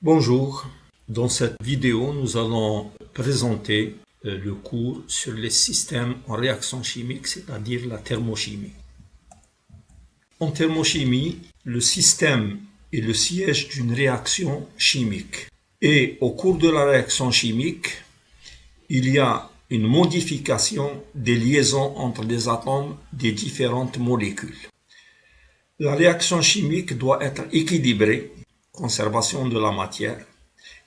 Bonjour, dans cette vidéo nous allons présenter le cours sur les systèmes en réaction chimique, c'est-à-dire la thermochimie. En thermochimie, le système est le siège d'une réaction chimique. Et au cours de la réaction chimique, il y a une modification des liaisons entre les atomes des différentes molécules. La réaction chimique doit être équilibrée, conservation de la matière,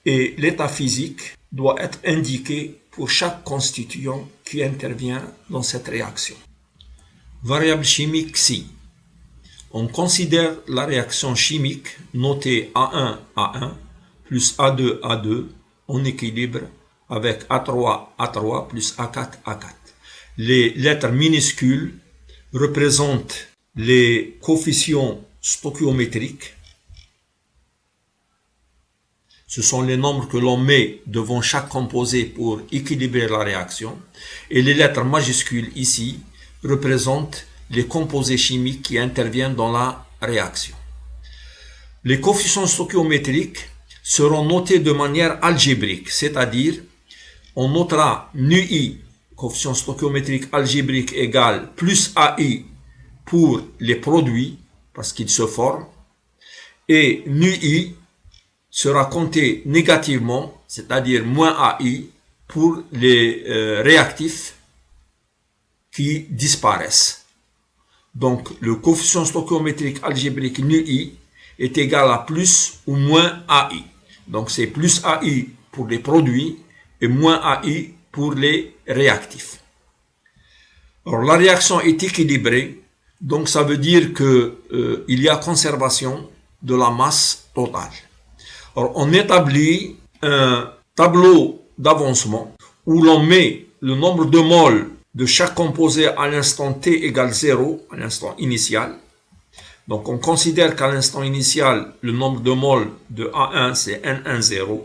et l'état physique doit être indiqué pour chaque constituant qui intervient dans cette réaction. Variable chimique Xi. On considère la réaction chimique notée A1 plus A2 en équilibre avec A3 plus A4. Les lettres minuscules représentent les coefficients stoichiométriques. Ce sont les nombres que l'on met devant chaque composé pour équilibrer la réaction. Et les lettres majuscules ici représentent les composés chimiques qui interviennent dans la réaction. Les coefficients stoichiométriques seront notés de manière algébrique, c'est-à-dire on notera NuI, coefficient stoichiométrique algébrique égal plus AI pour les produits, parce qu'ils se forment, et NuI sera compté négativement, c'est-à-dire moins AI, pour les réactifs qui disparaissent. Donc, le coefficient stoichiométrique algébrique NuI est égal à plus ou moins AI. Donc, c'est plus AI pour les produits et moins AI pour les réactifs. Alors, la réaction est équilibrée, donc ça veut dire qu'il y a conservation de la masse totale. Alors, on établit un tableau d'avancement où l'on met le nombre de moles de chaque composé à l'instant t égale 0, à l'instant initial. Donc, on considère qu'à l'instant initial, le nombre de moles de A1, c'est N10.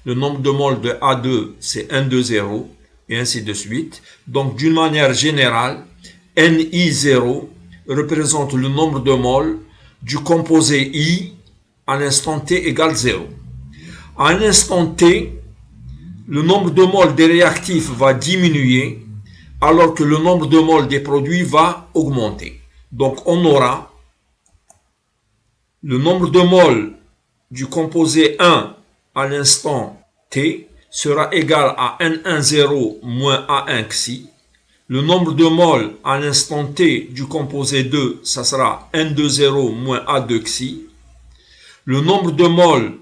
Le nombre de moles de A2, c'est N20, et ainsi de suite. Donc, d'une manière générale, Ni0 représente le nombre de moles du composé I à l'instant t égale 0. À un instant t, le nombre de moles des réactifs va diminuer, alors que le nombre de moles des produits va augmenter. Donc, on aura le nombre de moles du composé 1 à l'instant t sera égal à N10 moins A1 Xi. Le nombre de moles à l'instant t du composé 2, ça sera N20 moins A2 Xi. Le nombre de moles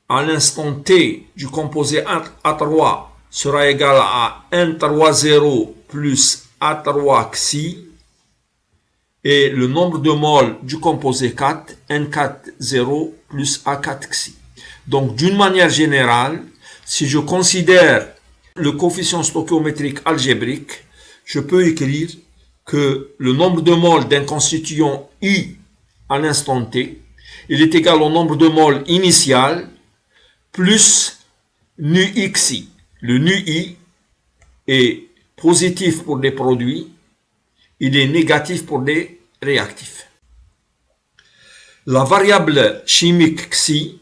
à l'instant t du composé A3 sera égal à N30 plus A3 Xi. Et le nombre de moles du composé 4, N40 plus A4 Xi. Donc, d'une manière générale, si je considère le coefficient stoichiométrique algébrique, je peux écrire que le nombre de moles d'un constituant I à l'instant t, il est égal au nombre de moles initial plus NuI Xi. Le NuI est positif pour les produits, il est négatif pour les réactifs. La variable chimique Xi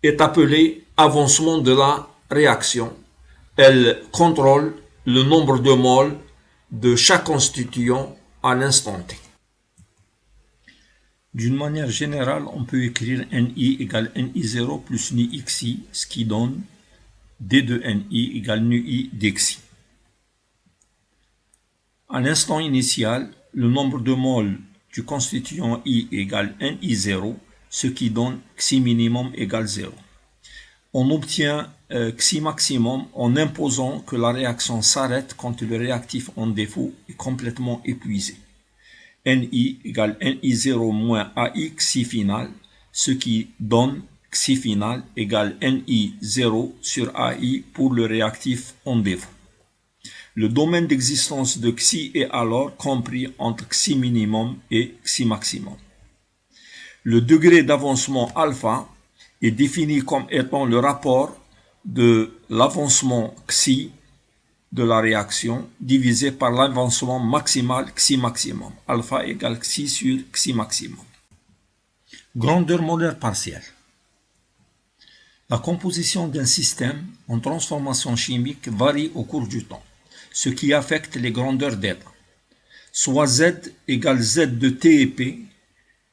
est appelée avancement de la réaction. Elle contrôle le nombre de moles de chaque constituant à l'instant t. D'une manière générale, on peut écrire Ni égale Ni0 plus NuI Xi, ce qui donne D de Ni égale NuI dXi. À l'instant initial, le nombre de moles du constituant I égale Ni0, ce qui donne Xi minimum égale 0. On obtient Xi maximum en imposant que la réaction s'arrête quand le réactif en défaut est complètement épuisé. Ni égale Ni0 moins AI Xi final, ce qui donne Xi final égale Ni0 sur AI pour le réactif en défaut. Le domaine d'existence de Xi est alors compris entre Xi minimum et Xi maximum. Le degré d'avancement alpha est défini comme étant le rapport de l'avancement Xi de la réaction divisé par l'avancement maximal Xi maximum. Alpha égale Xi sur Xi maximum. Grandeur molaire partielle. La composition d'un système en transformation chimique varie au cours du temps, ce qui affecte les grandeurs d'état. Soit Z égale Z de T et P,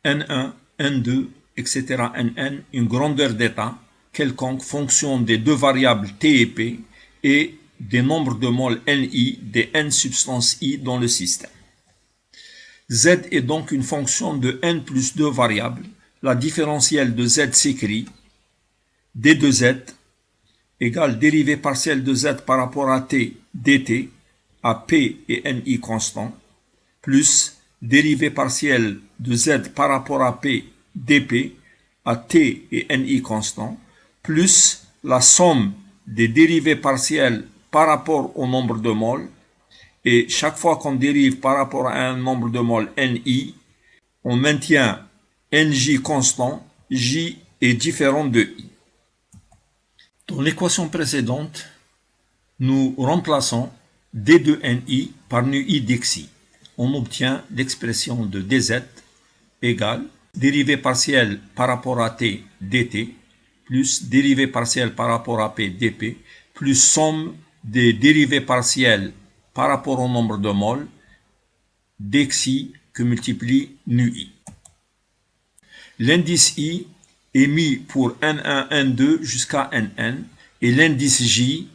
N1, N2, etc. Nn, une grandeur d'état quelconque fonction des deux variables T et P et des nombres de moles Ni des N substances I dans le système. Z est donc une fonction de N plus 2 variables. La différentielle de Z s'écrit d de Z égale dérivée partielle de Z par rapport à T dt à P et Ni constants plus dérivée partielle de Z par rapport à P dP à T et Ni constants plus la somme des dérivées partielles par rapport au nombre de moles et chaque fois qu'on dérive par rapport à un nombre de moles Ni, on maintient Nj constant, J est différent de I. Dans l'équation précédente, nous remplaçons d de Ni par nu I d'xi. On obtient l'expression de dz égale dérivée partielle par rapport à t dt plus dérivée partielle par rapport à p dp plus somme des dérivées partielles par rapport au nombre de moles d'xi que multiplie nu I. L'indice I est mis pour N1, N2 jusqu'à Nn et l'indice J,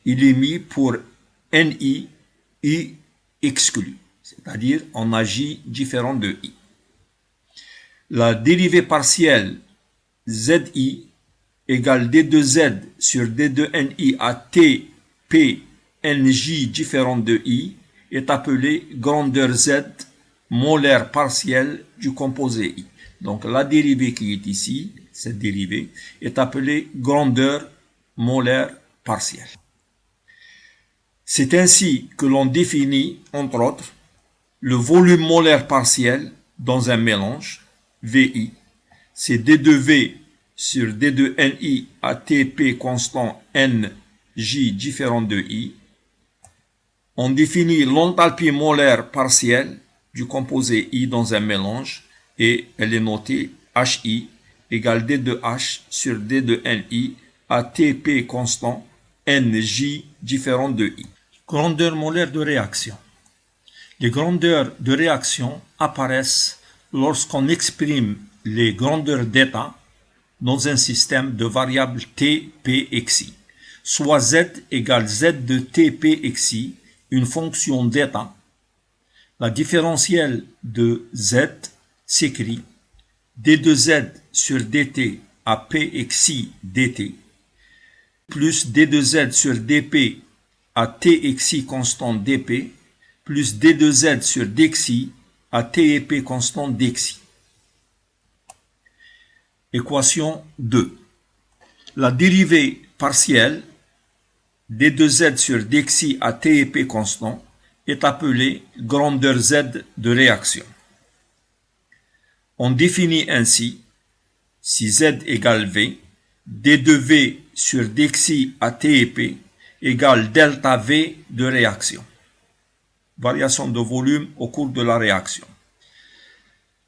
il est mis pour Ni, I exclu, c'est-à-dire on a J différent de I. La dérivée partielle Zi égale d de Z sur d de Ni à T, P, Nj différent de I est appelée grandeur Z molaire partielle du composé I. Donc la dérivée qui est ici, cette dérivée, est appelée grandeur molaire partielle. C'est ainsi que l'on définit, entre autres, le volume molaire partiel dans un mélange, VI, c'est d de V sur d de Ni à Tp constant Nj différent de I. On définit l'enthalpie molaire partielle du composé I dans un mélange et elle est notée Hi égale d de H sur d de Ni à Tp constant Nj différent de I. Grandeur molaire de réaction. Les grandeurs de réaction apparaissent lorsqu'on exprime les grandeurs d'état dans un système de variables T, P, xi, soit Z égale Z de T, P, xi, une fonction d'état. La différentielle de Z s'écrit d de Z sur dt à P xi dt plus d de Z sur dP à T xi constant dP plus d de Z sur dxi à T et P constant dxi. Équation 2. La dérivée partielle d de Z sur dxi à T et P constant est appelée grandeur Z de réaction. On définit ainsi, si Z égale V, d de V sur dxi à T et P égale delta V de réaction. Variation de volume au cours de la réaction.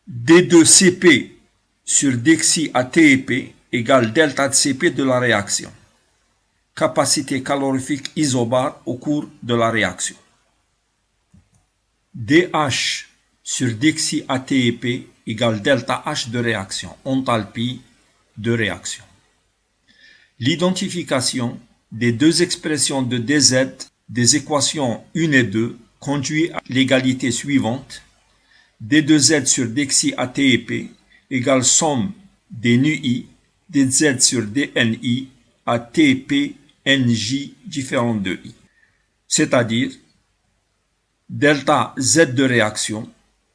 d de Cp sur dxi à T et P égale delta de Cp de la réaction. Capacité calorifique isobare au cours de la réaction. dH sur dxi à T et P égale delta H de réaction, enthalpie de réaction. L'identification des deux expressions de dz des équations 1 et 2 conduit à l'égalité suivante. d de Z sur dxi à T et P égale somme des nu I dz sur dNi à Tp Nj différent de I. C'est-à-dire, delta Z de réaction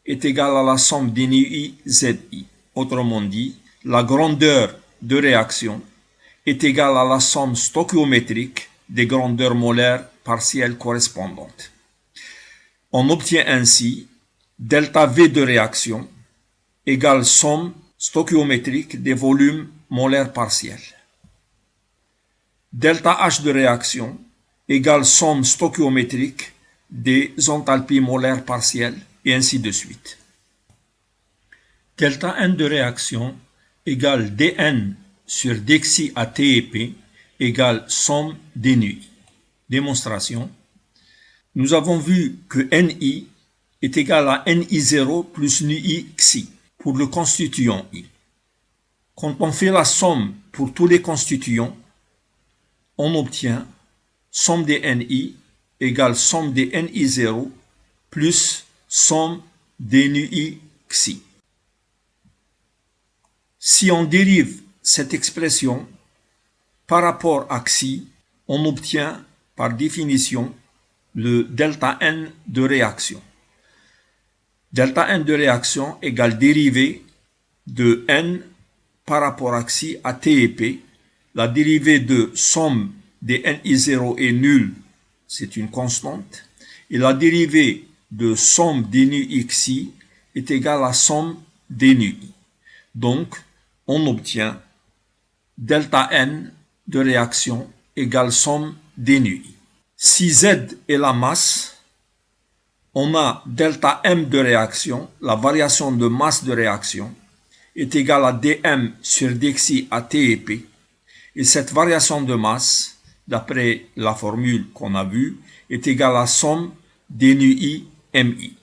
est égal à la somme des nu I Zi. Autrement dit, la grandeur de réaction est égale à la somme stoichiométrique des grandeurs molaires partielles correspondantes. On obtient ainsi delta V de réaction égale somme stoichiométrique des volumes molaires partiels. Delta H de réaction égale somme stoichiométrique des enthalpies molaires partielles et ainsi de suite. Delta N de réaction égale dN sur dxi à t et p égale somme des NUI. Démonstration. Nous avons vu que NI est égal à NI0 plus NUI xi pour le constituant I. Quand on fait la somme pour tous les constituants, on obtient somme des NI égale somme des NI0 plus somme des NUI xi. Si on dérive cette expression par rapport à xi, on obtient par définition le delta n de réaction. Delta n de réaction égale dérivée de n par rapport à xi à t et p. La dérivée de somme des NI0 est nulle, c'est une constante. Et la dérivée de somme des NUI xi est égale à somme des NUI. Donc, on obtient delta n de réaction égale somme des NUI. Si Z est la masse, on a delta m de réaction, la variation de masse de réaction, est égale à dm sur dxi à t et p. Et cette variation de masse, d'après la formule qu'on a vue, est égale à somme des NUI mi.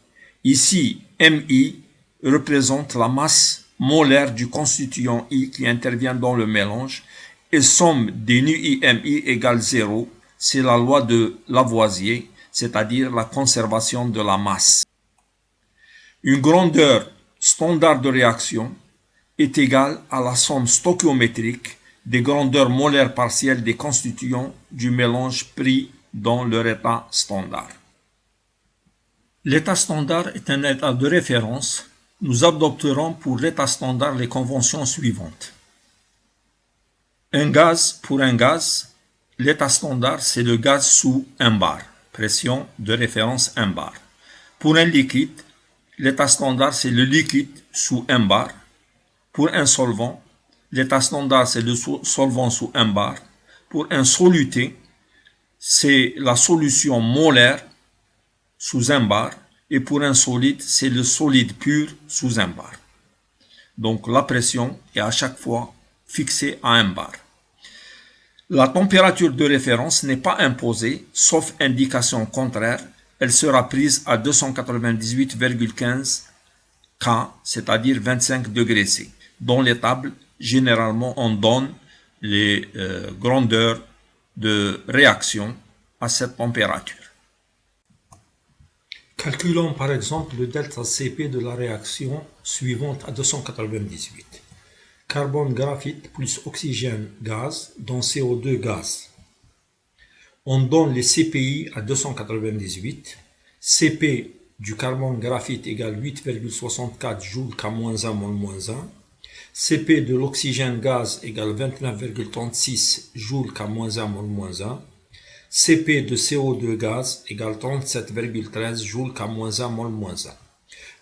Ici, mi représente la masse molaire du constituant I qui intervient dans le mélange, et somme des NUI mi égale 0. C'est la loi de Lavoisier, c'est-à-dire la conservation de la masse. Une grandeur standard de réaction est égale à la somme stoichiométrique des grandeurs molaires partielles des constituants du mélange pris dans leur état standard. L'état standard est un état de référence. Nous adopterons pour l'état standard les conventions suivantes. Un gaz pour un gaz, l'état standard c'est le gaz sous 1 bar, pression de référence 1 bar. Pour un liquide, l'état standard c'est le liquide sous 1 bar. Pour un solvant, l'état standard c'est le solvant sous 1 bar. Pour un soluté, c'est la solution molaire sous 1 bar. Et pour un solide, c'est le solide pur sous 1 bar. Donc la pression est à chaque fois fixée à 1 bar. La température de référence n'est pas imposée, sauf indication contraire. Elle sera prise à 298,15 K, c'est-à-dire 25 degrés C. Dans les tables, généralement, on donne les grandeurs de réaction à cette température. Calculons par exemple le delta Cp de la réaction suivante à 298. Carbone graphite plus oxygène gaz dans CO2 gaz. On donne les CPI à 298. Cp du carbone graphite égale 8,64 joules K-1 mol-1. Cp de l'oxygène gaz égale 29,36 joules K-1 mol-1. Cp de CO2 gaz égale 37,13 joules K-1 mol-1.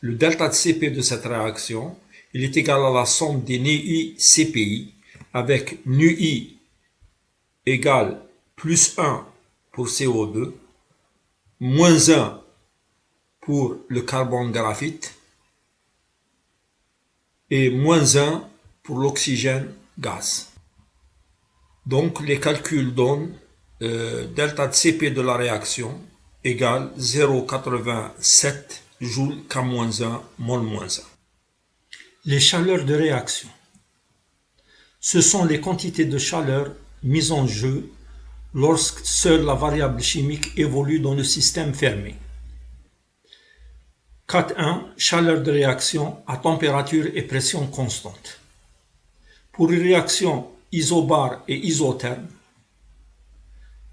Le delta de Cp de cette réaction, il est égal à la somme des NUI CPI avec NUI égale plus 1 pour CO2, moins 1 pour le carbone graphite et moins 1 pour l'oxygène gaz. Donc les calculs donnent delta de Cp de la réaction égale 0,87 joules K-1 mol-1. Les chaleurs de réaction. Ce sont les quantités de chaleur mises en jeu lorsque seule la variable chimique évolue dans le système fermé. 4.1. Chaleur de réaction à température et pression constante. Pour une réaction isobare et isotherme,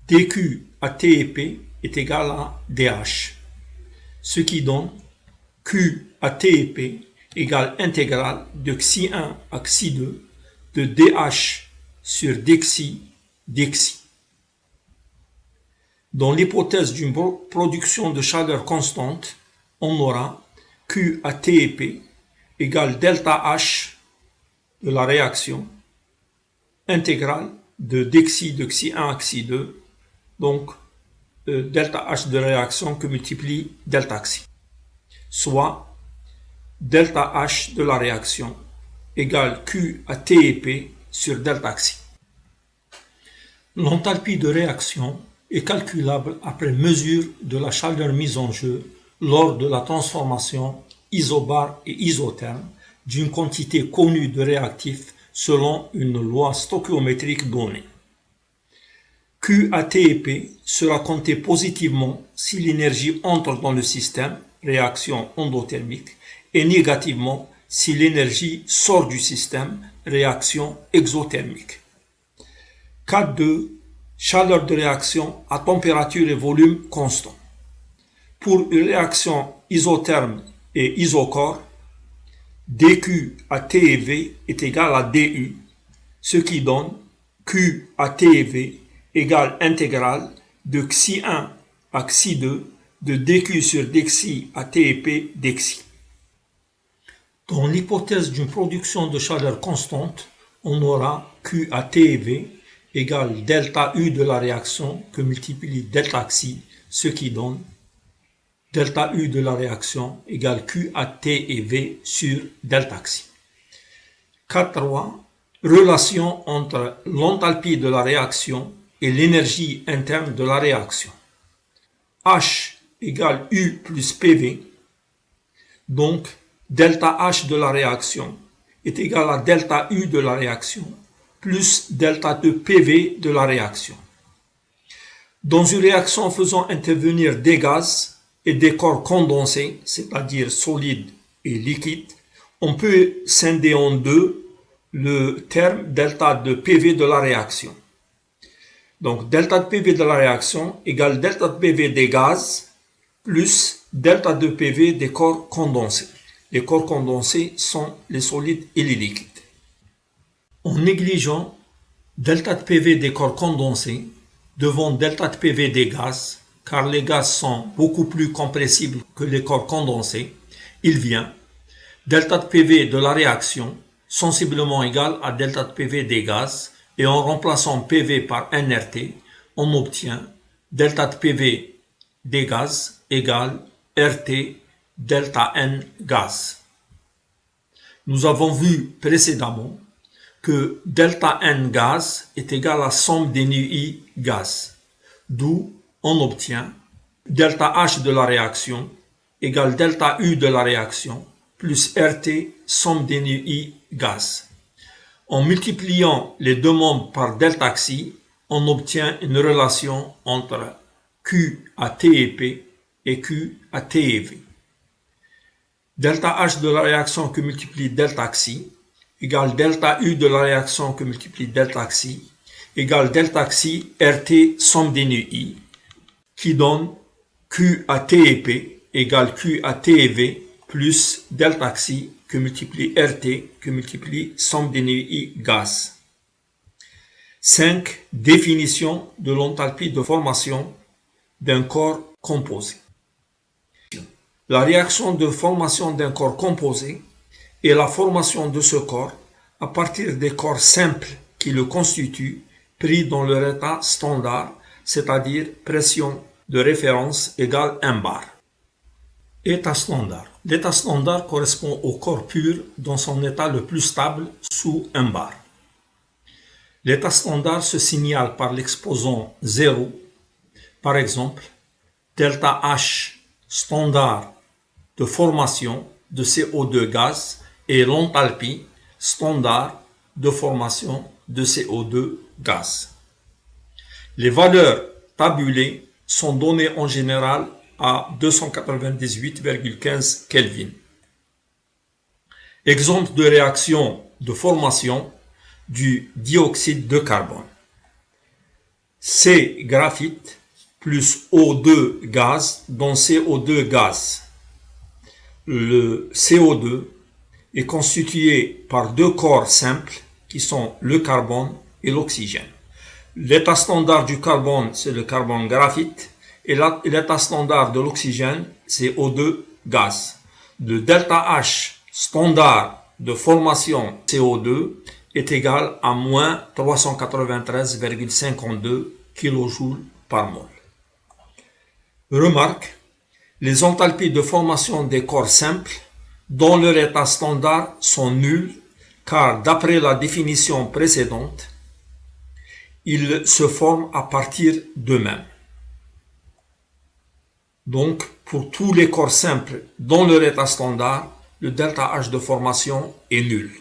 dQ à T et P est égal à dH, ce qui donne Q à T et P égale intégrale de xi1 à xi2 de dH sur dxi dxi. Dans l'hypothèse d'une production de chaleur constante, on aura Q à T et P égale delta H de la réaction intégrale de dxi de xi1 à xi2, donc delta H de réaction que multiplie delta xi, soit delta H de la réaction égale Q à T et P sur delta xi. L'enthalpie de réaction est calculable après mesure de la chaleur mise en jeu lors de la transformation isobare et isotherme d'une quantité connue de réactifs selon une loi stoichiométrique donnée. Q à T et P sera compté positivement si l'énergie entre dans le système, réaction endothermique, et négativement si l'énergie sort du système, réaction exothermique. Cas 2. Chaleur de réaction à température et volume constant. Pour une réaction isotherme et isochore, dQ à T et V est égal à du, ce qui donne Q à T et V égale intégrale de xi1 à xi2 de dQ sur dxi à T et P dxi. Dans l'hypothèse d'une production de chaleur constante, on aura Q à T et V égale delta U de la réaction que multiplie delta xi, ce qui donne delta U de la réaction égale Q à T et V sur delta xi. Cas 3. Relation entre l'enthalpie de la réaction et l'énergie interne de la réaction. H égale U plus PV, donc delta H de la réaction est égal à delta U de la réaction plus delta de PV de la réaction. Dans une réaction faisant intervenir des gaz et des corps condensés, c'est-à-dire solides et liquides, on peut scinder en deux le terme delta de PV de la réaction. Donc delta de PV de la réaction égale delta de PV des gaz plus delta de PV des corps condensés. Les corps condensés sont les solides et les liquides. En négligeant delta de PV des corps condensés devant delta de PV des gaz, car les gaz sont beaucoup plus compressibles que les corps condensés, il vient delta de PV de la réaction sensiblement égal à delta de PV des gaz, et en remplaçant PV par nRT, on obtient delta de PV des gaz égale RT delta N gaz. Nous avons vu précédemment que delta N gaz est égal à somme des nu I gaz, d'où on obtient delta H de la réaction égale delta U de la réaction plus RT somme des nu I gaz. En multipliant les deux membres par delta xi, on obtient une relation entre Q à T et P et Q à T et V. Delta H de la réaction que multiplie delta xi égale delta U de la réaction que multiplie delta xi égale delta xi RT somme des nu I, qui donne Q à T et P égale Q à T et V plus delta xi que multiplie RT que multiplie somme des nu I gaz. 5. Définition de l'enthalpie de formation d'un corps composé. La réaction de formation d'un corps composé est la formation de ce corps à partir des corps simples qui le constituent pris dans leur état standard, c'est-à-dire pression de référence égale 1 bar. État standard. L'état standard correspond au corps pur dans son état le plus stable sous 1 bar. L'état standard se signale par l'exposant 0, par exemple, delta H standard de formation de CO2 gaz et l'enthalpie standard de formation de CO2 gaz. Les valeurs tabulées sont données en général à 298,15 Kelvin. Exemple de réaction de formation du dioxyde de carbone. C graphite plus O2 gaz dans CO2 gaz. Le CO2 est constitué par deux corps simples qui sont le carbone et l'oxygène. L'état standard du carbone, c'est le carbone graphite, et l'état standard de l'oxygène, c'est O2 gaz. Le delta H standard de formation CO2 est égal à moins 393,52 kJ par mol. Remarque, les enthalpies de formation des corps simples, dont leur état standard, sont nulles car d'après la définition précédente, ils se forment à partir d'eux-mêmes. Donc, pour tous les corps simples dans leur état standard, le delta H de formation est nul.